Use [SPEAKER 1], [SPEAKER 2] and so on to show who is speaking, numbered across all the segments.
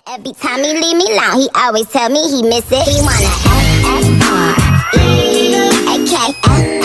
[SPEAKER 1] Every time he leave me alone, he always tell me he miss it. He wanna kEtTLe.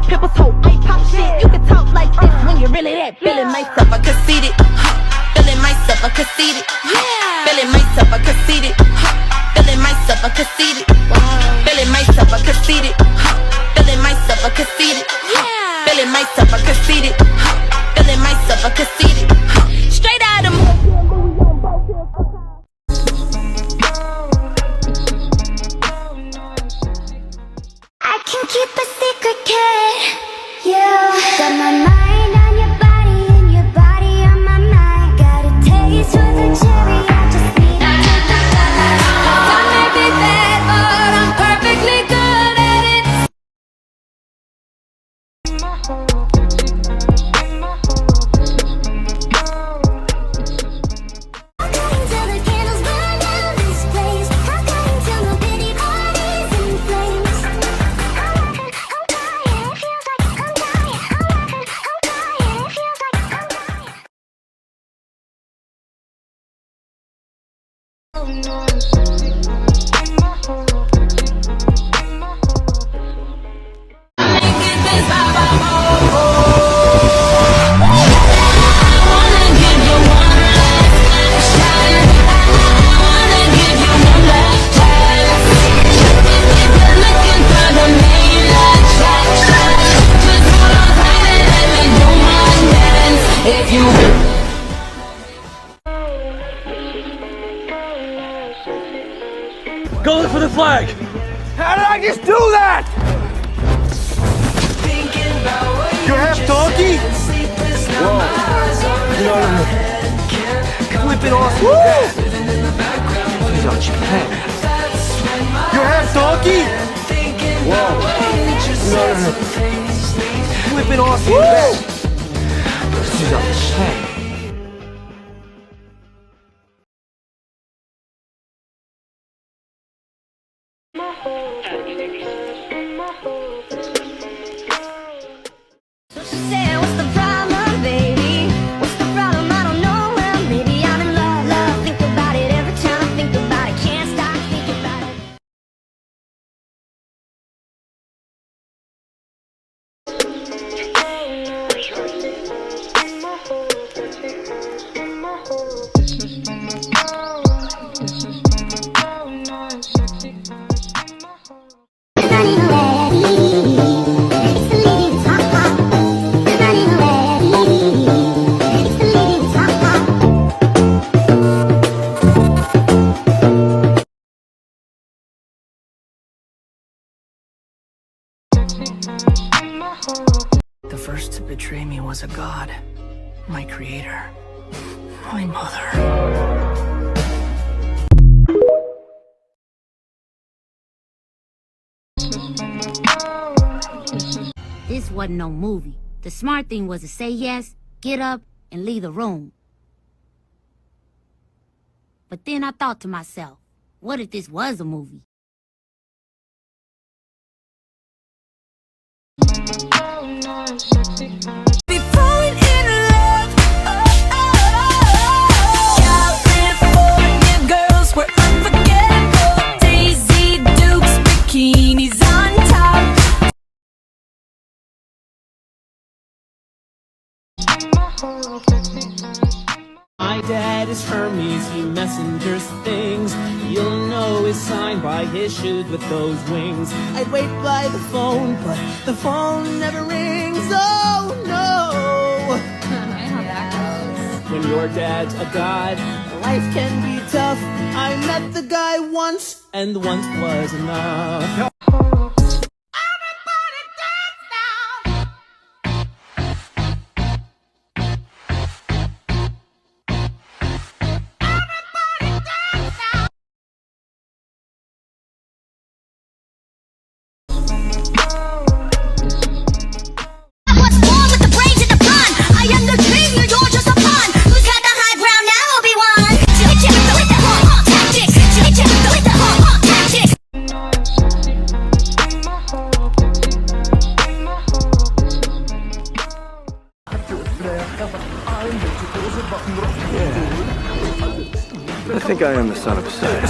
[SPEAKER 2] People's hope, I pop shit. You can talk like this when you're really that. Feeling myself, I conceited. Feeling myself, I conceited. Feeling myself, I conceited. Feeling myself, I conceited. Feeling myself, I conceited. Feeling myself, I conceited. Feeling myself, I conceited. Feeling myself, I conceited. Straight out of
[SPEAKER 1] I can keep a secret, kid. You got my mind on your body and your body on my mind. Got a taste for the cherry, I just need a I may be bad, but I'm perfectly good at it. How come till the candles burn down this place? How come till my pity parties in flames? I'm dying, it feels like I'm dying. I'm dying, it feels like I'm dying.
[SPEAKER 3] Go look for the flag! How did I just do that? You're half donkey? Whoa. You know what I mean? Flipping awesome. Woo! She's on Japan. You're half donkey? Whoa. You know what I mean? Flipping awesome. Woo! She's on Japan.
[SPEAKER 1] So she said, what's the problem, baby? What's the problem? I don't know. Well, maybe I'm in love, love. Think about it every time I think about it. Can't stop thinking about it.
[SPEAKER 4] The first to betray me was a god, my creator, my mother.
[SPEAKER 5] This wasn't no movie. The smart thing was to say yes, get up, and leave the room. But then I thought to myself, what if this was a movie?
[SPEAKER 2] be falling in love. California girls were unforgettable. Daisy Dukes, bikinis on top.
[SPEAKER 6] My dad is Hermes, he messengers things. You'll know his sign by his shoes with those wings. I'd wait by the phone, but the phone never rings. Oh no!
[SPEAKER 7] I know how that goes.
[SPEAKER 6] When your dad's a god, life can be tough. I met the guy once, and once was enough.
[SPEAKER 1] What's wrong with the brains in the pond? I am the king, you're just a pawn. Who's got the high ground now, Obi-Wan? With the hawk tactics. With the hawk tactics.
[SPEAKER 3] I think I am the son of Poseidon.